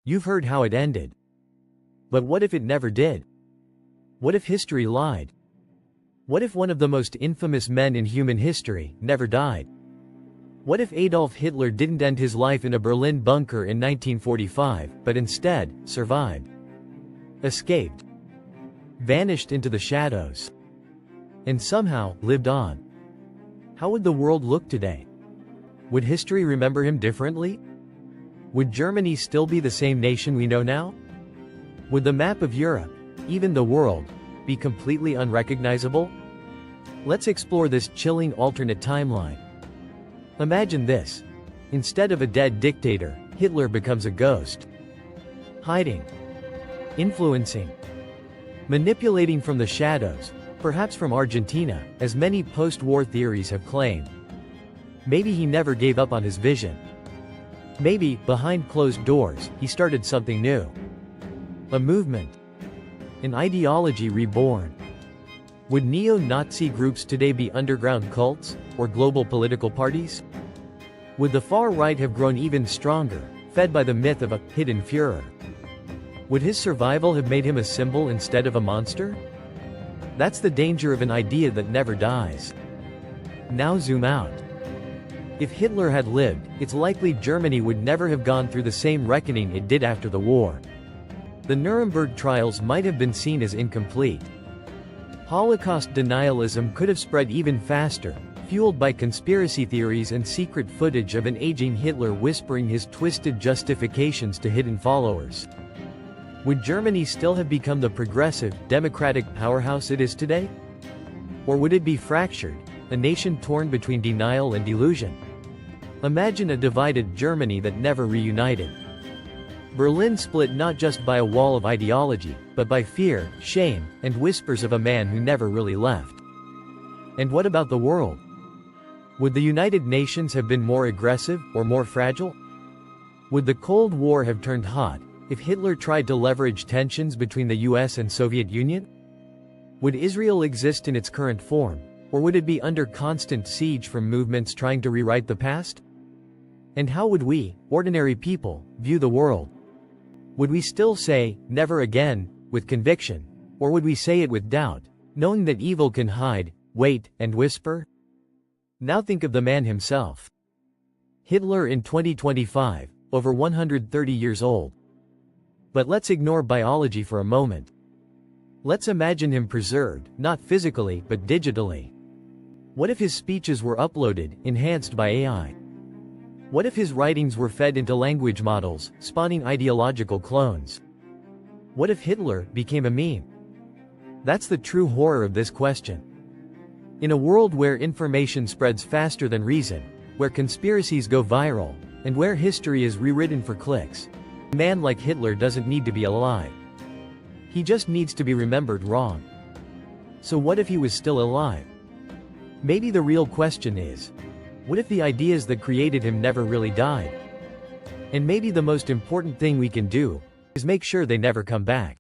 You've heard how it ended. But what if it never did? What if history lied? What if one of the most infamous men in human history never died? What if Adolf Hitler didn't end his life in a Berlin bunker in 1945, but instead survived, escaped, vanished into the shadows, and somehow lived on? How would the world look today? Would history remember him differently? Would Germany still be the same nation we know now? Would the map of Europe, even the world, be completely unrecognizable? Let's explore this chilling alternate timeline. Imagine this. Instead of a dead dictator, Hitler becomes a ghost. Hiding, influencing, manipulating from the shadows, perhaps from Argentina, as many post-war theories have claimed. Maybe he never gave up on his vision. Maybe, behind closed doors, he started something new. A movement. An ideology reborn. Would neo-Nazi groups today be underground cults, or global political parties? Would the far right have grown even stronger, fed by the myth of a hidden Führer? Would his survival have made him a symbol instead of a monster? That's the danger of an idea that never dies. Now zoom out. If Hitler had lived, it's likely Germany would never have gone through the same reckoning it did after the war. The Nuremberg trials might have been seen as incomplete. Holocaust denialism could have spread even faster, fueled by conspiracy theories and secret footage of an aging Hitler whispering his twisted justifications to hidden followers. Would Germany still have become the progressive, democratic powerhouse it is today? Or would it be fractured, a nation torn between denial and delusion? Imagine a divided Germany that never reunited. Berlin split not just by a wall of ideology, but by fear, shame, and whispers of a man who never really left. And what about the world? Would the United Nations have been more aggressive, or more fragile? Would the Cold War have turned hot, if Hitler tried to leverage tensions between the US and Soviet Union? Would Israel exist in its current form, or would it be under constant siege from movements trying to rewrite the past? And how would we, ordinary people, view the world? Would we still say, "Never again," with conviction? Or would we say it with doubt, knowing that evil can hide, wait, and whisper? Now think of the man himself. Hitler in 2025, over 130 years old. But let's ignore biology for a moment. Let's imagine him preserved, not physically, but digitally. What if his speeches were uploaded, enhanced by AI? What if his writings were fed into language models, spawning ideological clones? What if Hitler became a meme? That's the true horror of this question. In a world where information spreads faster than reason, where conspiracies go viral, and where history is rewritten for clicks, a man like Hitler doesn't need to be alive. He just needs to be remembered wrong. So what if he was still alive? Maybe the real question is, what if the ideas that created him never really died? And maybe the most important thing we can do is make sure they never come back.